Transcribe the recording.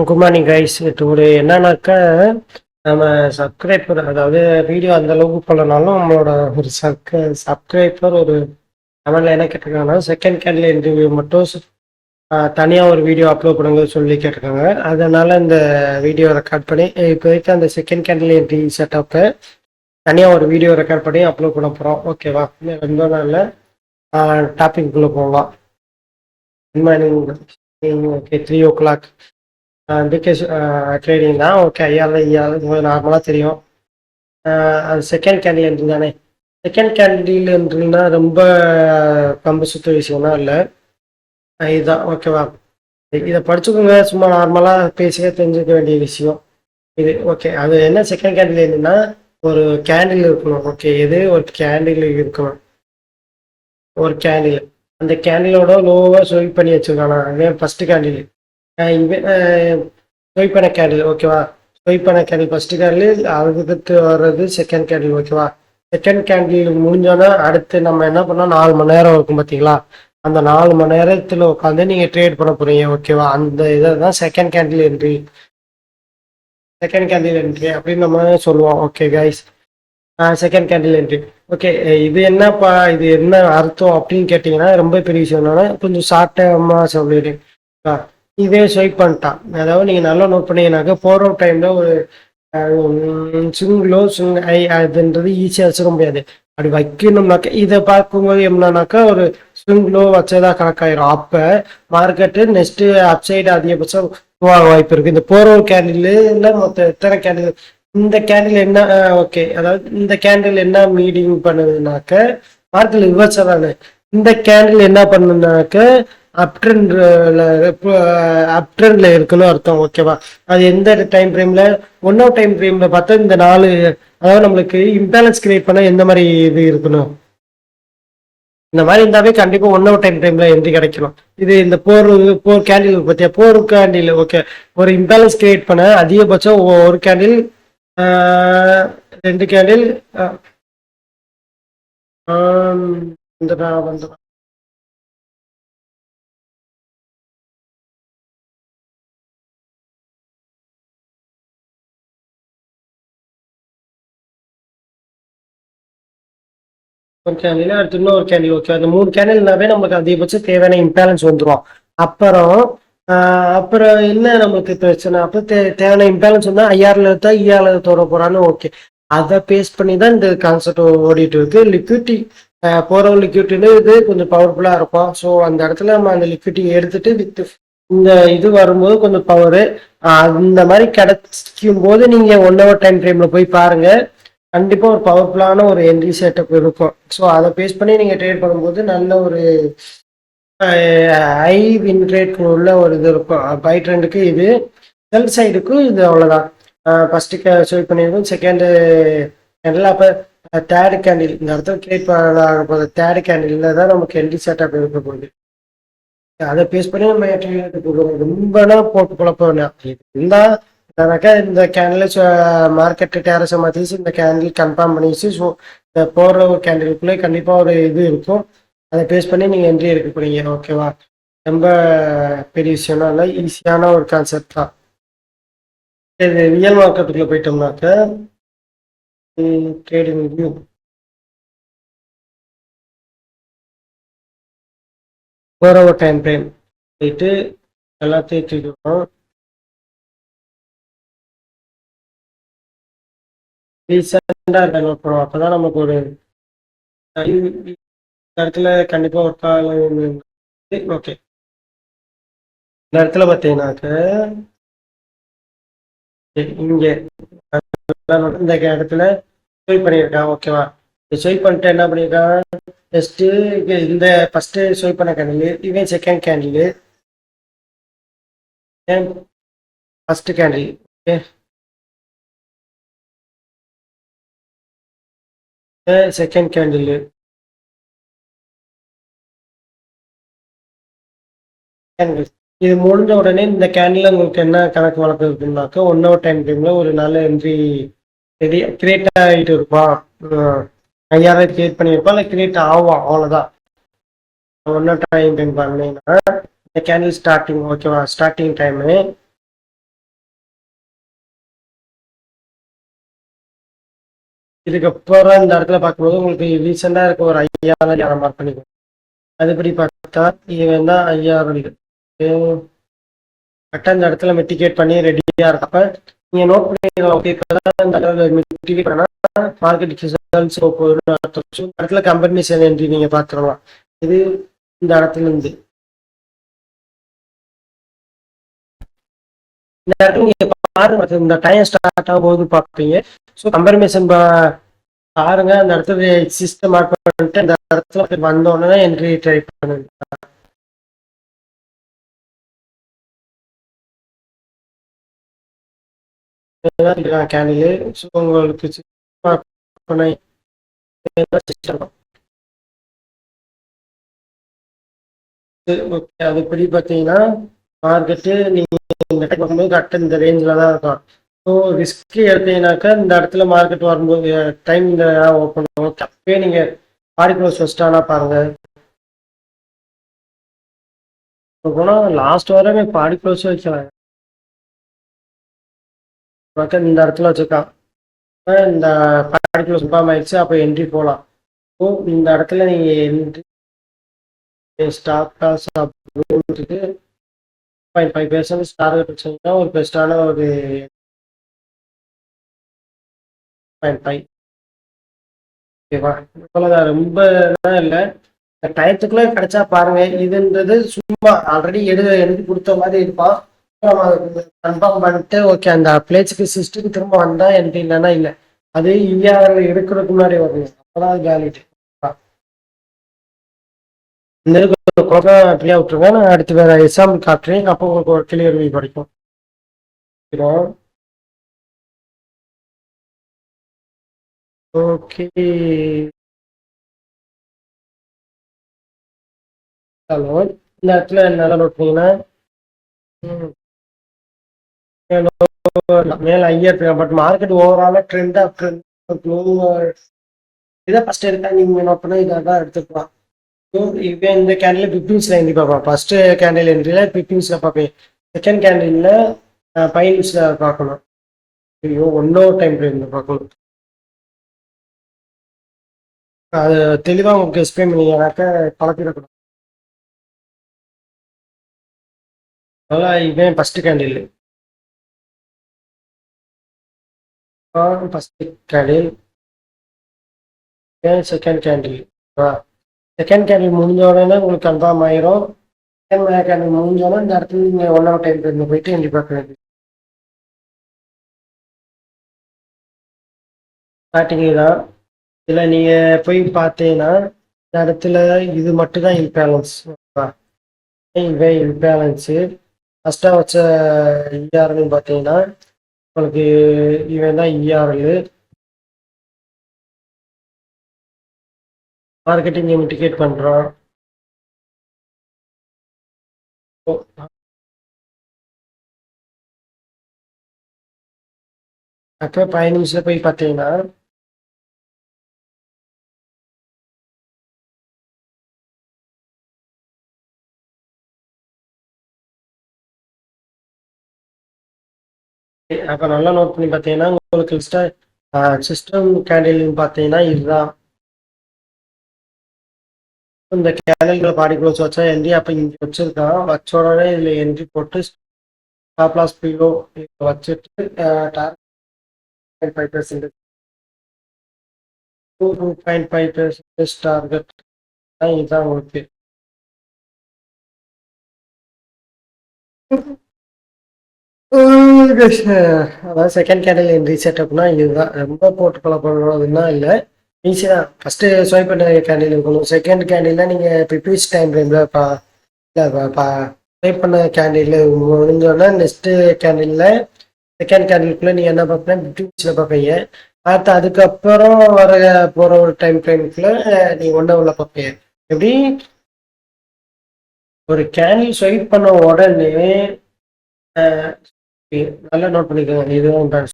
Good morning guys. Today என்னன்னாக்கா, நம்ம subscriber, அதாவது வீடியோ அந்த அளவுக்கு போலனாலும் நம்மளோட ஒரு சப்ஸ்கிரைபர் ஒரு கமெண்ட்ல என்ன கேட்டிருக்காங்கன்னா, செகண்ட் கேண்டில் இன்டர்வியூ மட்டும் தனியாக ஒரு வீடியோ அப்லோட் பண்ணுங்க சொல்லி கேட்டிருக்காங்க. அதனால இந்த வீடியோ ரெக்கார்ட் பண்ணி இப்போதைக்கு அந்த செகண்ட் கேண்டில் என்ட்ரி செட்டப்பை தனியாக ஒரு வீடியோ ரெக்கார்ட் பண்ணி அப்லோட் பண்ண போகிறோம். ஓகேவா? ரொம்ப நாளில் டாபிக்குள்ளே போகலாம். Good morning. Okay, 3 o'clock. Because trading தான். ஓகே, ஐயாவது உங்களுக்கு நார்மலாக தெரியும். அது செகண்ட் கேண்டில் என்ட்ரி தானே. செகண்ட் கேண்டில் என்ட்ரினா ரொம்ப கம்பு சுத்த விஷயம்லாம் இல்லை. இதுதான். ஓகேவா? இதை படிச்சுக்கோங்க. சும்மா நார்மலாக பேசியே தெரிஞ்சுக்க வேண்டிய விஷயம் இது. ஓகே, அது என்ன செகண்ட் கேண்டில் என்னன்னா, ஒரு கேண்டில் இருக்கணும். ஓகே, இது ஒரு கேண்டில் இருக்கணும். ஒரு கேண்டில் அந்த கேண்டிலோட லோவாக ஸ்வைப் பண்ணி வச்சிருக்கானா, அதுவே ஃபர்ஸ்ட் கேண்டில். ஸ்வைப் பண்ண கேண்டில். ஓகேவா? ஸ்வைப் பண்ண கேண்டில் ஃபர்ஸ்ட் கேண்டில், அதுக்கு வர்றது செகண்ட் கேண்டில். ஓகேவா? செகண்ட் கேண்டில் முடிஞ்சோன்னா அடுத்து நம்ம என்ன பண்ணோம், 4 மணி நேரம் இருக்கும் பார்த்தீங்களா? அந்த 4 மணி நேரத்தில் உட்காந்து நீங்கள் ட்ரேட் பண்ண போறீங்க. ஓகேவா? அந்த இதை தான் second candle entry. Second candle entry அப்படின்னு நம்ம சொல்லுவோம். Okay guys, second candle entry. Okay, இது என்னப்பா, இது என்ன அர்த்தம் அப்படின்னு கேட்டிங்கன்னா, ரொம்ப பெரிய விஷயம். என்னன்னா, கொஞ்சம் ஷார்ட்டமாக சொல்லிடுறேன். இதே ஸ்வைப் பண்ணிட்டான். அதாவது நீங்கள் நல்லா நோட் பண்ணீங்கன்னாக்கா, போகிற டைமில் ஒரு சிங்கிளோ ஐ அதுன்றது ஈஸியாக வச்சுக்க முடியாது. அப்படி வைக்கணும்னாக்கா இதை பார்க்கும்போது என்னன்னாக்கா, ஒரு ஸ்விங்லோ வச்சதா கணக்காயிரும். அப்போ மார்க்கெட்டு நெக்ஸ்ட் அப்சைடு அதிகபட்சம் போக வாய்ப்பு இருக்கு. இந்த போகிற கேண்டில் இல்லை, மொத்த எத்தனை கேண்டில், இந்த கேண்டில் என்ன, ஓகே, அதாவது இந்த கேண்டில் என்ன மீடிங் பண்ணுதுனாக்க மார்க்கெட் ரிவர்ஸா தானே. இந்த கேண்டில் என்ன பண்ணுனாக்க அப்ட்ரெண்ட்ல இருக்குன்னு அர்த்தம். ஓகேவா? அது எந்த டைம் ஃப்ரேம்ல, 1 hour டைம் ஃப்ரேம்ல பார்த்தா இந்த 4, அதாவது நம்மளுக்கு இம்பேலன்ஸ் கிரியேட் பண்ண எந்த மாதிரி இது இருக்கணும், இந்த மாதிரி இருந்தாவே கண்டிப்பா 1 hour டைம் ஃப்ரேம்ல என்ட்ரி கிடைக்கணும். இது இந்த போர் கேண்டில் பத்தியா, போர் கேண்டில். ஓகே, ஒரு இம்பேலன்ஸ் கிரியேட் பண்ண அதிகபட்சம் ஒரு கேண்டில், 2 கேண்டில், இந்த வந்து ஒரு கேண்டில், அடுத்து இன்னொரு கேண்டில். ஓகே, அந்த 3 கேண்டில்னாவே நமக்கு அதிகபட்சம் தேவையான இம்பேலன்ஸ் வந்துடும். அப்புறம் அப்புறம் என்ன நமக்கு பிரச்சனை, அப்போ தேவையான இம்பேலன்ஸ் வந்தா ஐஆர்ல இருந்தா இஆர்ல தோற போறான்னு. ஓகே, அதை பேஸ் பண்ணி தான் இந்த கான்செப்ட் ஓடிட்டு இருக்கு. லிக்விட்டி போற லிக்விட்டின்னு இது கொஞ்சம் பவர்ஃபுல்லா இருக்கும். ஸோ அந்த இடத்துல நம்ம அந்த லிக்விட்டி எடுத்துட்டு வித் இந்த இது வரும்போது கொஞ்சம் பவரு அந்த மாதிரி கிடைக்கும் போது நீங்க 1 hour டைம் ஃப்ரேம்ல போய் பாருங்க. கண்டிப்பா ஒரு பவர்ஃபுல்லான ஒரு என்ட்ரி செட்டப் இருக்கும். ஸோ அதை பேஸ் பண்ணி நீங்க ட்ரேட் பண்ணும்போது நல்ல ஒரு ஹை வின் ரேட் உள்ள ஒரு இது இருக்கும். பை ட்ரெண்டுக்கு இது, செல் சைடுக்கும் இது அவ்வளோதான். ஃபர்ஸ்ட் ஸ்வைப் பண்ணியிருக்கும், செகண்ட் கேண்டில், அப்போ தேர்ட் கேண்டில் இந்த இடத்துல கிரியேட் பண்ண போகுது. தேர்ட் கேண்டில் தான் நமக்கு என்ட்ரி செட்டப் இருக்க போகுது. அதை பேஸ் பண்ணி நம்ம ரொம்பனா போட்டு குழப்பம் இருந்தா இந்த கேண்டில் மார்க்கெட் டேரஸை மாற்றிச்சு, இந்த கேண்டில் கன்ஃபார்ம் பண்ணிச்சு. ஸோ இந்த போடுற ஒரு கேண்டிலுக்குள்ளே கண்டிப்பாக ஒரு இது இருக்கும். அதை பேஸ் பண்ணி நீங்கள் என்ட்ரி எடுக்க போறீங்க. ஓகேவா? ரொம்ப பெரிய விஷயம்னா இல்லை, ஈஸியான ஒரு கான்செப்ட் தான். இது ரியல் மார்க்கெட்டுக்குள்ள போயிட்டோம்னாக்க, ட்ரேடிங் வியூ போகிற ஒரு டைம் ஃப்ரேம் போயிட்டு எல்லாத்தையும் தூக்கிடுவோம். ரீசெண்டாக இருக்க நோட் பண்ணுவோம். அப்போ தான் நமக்கு ஒரு இடத்துல கண்டிப்பாக ஒர்க் ஆகும். ஓகே, இந்த இடத்துல பார்த்தீங்கன்னாக்க இங்கே இந்த இடத்துல ஸ்வைப் பண்ணியிருக்கான். ஓகேவா? ஸ்வைப் பண்ணிட்டு என்ன பண்ணியிருக்கான், ஜஸ்ட்டு இந்த ஃபஸ்ட்டு ஸ்வைப் பண்ண கேண்டில், இவன் second candle, first candle. Okay, second candle, இது முடிஞ்ச உடனே இந்த கேண்டில் உங்களுக்கு என்ன கணக்கு வழக்கு இருக்குன்னாக்கா, 1 hour டைம் ஃப்ரேம்ல ஒரு நல்ல என்ட்ரி கிரியேட் ஆகிட்டு இருப்பான். ஐயாயிரம் கிரியேட் பண்ணியிருப்பான், இல்லை கிரியேட் ஆகும், அவ்வளோதான். 1 hour டைம் ஃப்ரேம் பண்ணீங்கன்னா இந்த கேண்டில் ஸ்டார்டிங். ஓகேவா? ஸ்டார்டிங் டைமு இதுக்கப்புறம் இந்த இடத்துல பார்க்கும்போது உங்களுக்கு ரீசெண்டாக இருக்க ஒரு 5000 மார்க் பண்ணிக்கணும். அதுபடி பார்த்தா இவன் தான் 5000 கரெக்டாக இந்த இடத்துல மெட்டிகேட் பண்ணி ரெடியாக இருக்கப்ப நீங்கள் நோட் பண்ணிக்கலாம். ஓகே, இப்போதான் இந்த இடத்துல மெட்டிகேட் பண்ணால் மார்க்கெட் ரிசல்ட்ஸ் போகுதுன்னு அர்த்தம். இடத்துல கம்பெனிஷன் என்ட்ரி நீங்கள் பார்த்துடலாம். இது இந்த இடத்துல இருந்து இந்த இடத்துல நீங்கள் பாருங்க, இந்த டைம் ஸ்டார்ட் ஆகும் போது பார்ப்பீங்க. ஸோ கம்பெனிஷன் பாருங்க, அந்த இடத்துல சிஸ்டம் மார்க் பண்ணிட்டு அந்த இடத்துல வந்தோடனே என்ட்ரி ட்ரை பண்ணுங்க. கேண்டில் ஸோ உங்களுக்கு ஓகே, அதுபடி பார்த்தீங்கன்னா மார்க்கெட்டு நீங்கள் இந்த டைம் வரும்போது கரெக்டாக இந்த ரேஞ்சில் தான் இருக்கும். ஸோ ரிஸ்க் எடுத்தீங்கன்னாக்கா இந்த இடத்துல மார்க்கெட் வரும்போது டைம் இந்த ஓப்பன் ஆகும். அப்பயே நீங்கள் பாடி க்ளோஸ் ஃபஸ்ட்டானா பாருங்கள். போனால் லாஸ்ட் வரவே பாடி க்ளோஸ் வைக்கலாம். இந்த இடத்துல வச்சுருக்கான் இந்த பாடி க்ளோஸ் கன்ஃபார்ம் ஆயிடுச்சு. அப்போ என்ட்ரி போகலாம். ஸோ இந்த இடத்துல நீங்கள் என்ட்ரி ஸ்டாப் லாஸ் அப்படின்ட்டு 0.5% டார்கெட் வச்சீங்கன்னா ஒரு பெஸ்ட்டான ஒரு 0.5. ஓகேவா? இவ்வளோதான், ரொம்ப இல்லை. டயத்துக்குள்ளே கிடைச்சா பாருங்க. இதுன்றது சும்மா ஆல்ரெடி எழுதி கொடுத்த மாதிரி இருப்பான். கன்ஃபார்ம் பண்ணிட்டு ஓகே அந்த பிளேஸுக்கு சிஸ்டத்துக்கு திரும்ப வந்தா என்ட்ரி, இல்லைன்னா இல்லை. அது இந்தியாவில் எடுக்கிறதுக்கு முன்னாடி வரணும். அப்போதான் அது வேலிட். இந்த குழப்பம் ஃப்ரீயாக விட்டுருங்க. நான் அடுத்து வேற எக்ஸாம்பிள் காட்டுறேன். அப்போ உங்களுக்கு ஒரு கிளியர் வியூ கிடைக்கும். Okay, hello. இந்த இடத்துல என்ன நோட் பண்ணீங்கன்னா மேல ஐயா, பட் மார்க்கெட் ஓவராலா ட்ரெண்ட் ஆஃப் ட்ரெண்ட் இதை ஃபர்ஸ்ட் எடுத்தா நீங்க நோட் பண்ணா இதை தான் எடுத்துக்கலாம். இப்போ இந்த கேண்டில் 15 என்ட்ரி பார்ப்போம். ஃபர்ஸ்ட் கேண்டில் என்ட்ரியில 15 பார்ப்பேன். செகண்ட் கேண்டில்ல 5 பார்க்கணும். ஐயோ, ஒன்னொரு டைம் ஃப்ரேம்ல பார்க்கணும். அது தெளிவாக உங்களுக்கு எக்ஸ்பிளைன் பண்ணிங்கனாக்க பழக்கிடக்கூடாது. அதனால் இவன் first candle, first candle, second candle. Second candle முடிஞ்ச உடனே உங்களுக்கு கன்ஃபார்ம் ஆயிரும். செகண்ட் கேண்டில் முடிஞ்ச உடனே இந்த இடத்துல நீங்கள் ஒன்றாவது டைம் ஃப்ரேம்ல போயிட்டு என்ட்ரி பார்க்க வேண்டியது. ஸ்டார்டிங் தான். இதில் நீங்கள் போய் பார்த்தீங்கன்னா இந்த இடத்துல இது மட்டும் தான் இம்பேலன்ஸ். இவன் இம்பேலன்ஸு ஃபஸ்ட்டாக வச்ச இஆர்னு பார்த்தீங்கன்னா உங்களுக்கு இவன் தான் இஆர்எல். மார்க்கெட்டிங் மிட்டிகேட் பண்ணுறான். அப்போ 5 நிமிஷத்தில் போய் பார்த்தீங்கன்னா அப்போ நல்லா நோட் பண்ணி பார்த்தீங்கன்னா உங்களுக்கு சிஸ்டம் கேண்டில்னு பார்த்தீங்கன்னா இதுதான். இந்த கேண்டில் பாடி க்ளோஸ் வச்சா என்ட்ரி. அப்போ இங்கே வச்சிருக்கான். வச்ச உடனே இதில் என்ட்ரி போட்டு ஸ்டாப் லாஸ் பிலோ வச்சுட்டு டார்கெட் 5%, 2.5% டார்கெட் தான். இதுதான் உங்களுக்கு அதாவது செகண்ட் கேண்டில் என்ட்ரி செட்டப்னா இதுதான். ரொம்ப போட்டு பண்ணுறதுன்னா இல்லை, ஈஸி தான். ஃபஸ்ட்டு ஸ்வைப் பண்ண கேண்டில் இருக்கணும். செகண்ட் கேண்டில் நீங்கள் ப்ரிப்பீஸ் டைம் ஃப்ரேமில் ஸ்வைப் பண்ண கேண்டில் முடிஞ்சோன்னா நெக்ஸ்ட்டு கேண்டிலில் செகண்ட் கேண்டிலுக்குள்ளே நீங்கள் என்ன பார்ப்பீங்கன்னா ப்ரிப்பீஸில் பார்ப்பீங்க. அடுத்து அதுக்கப்புறம் வர போகிற ஒரு டைம் ஃப்ரேமுக்குள்ளே நீங்கள் ஒன்றை உள்ள பார்ப்பீங்க. எப்படி ஒரு கேண்டில் ஸ்வைப் பண்ண உடனே நல்லா நோட் பண்ணிக்கோங்க. இதுதான்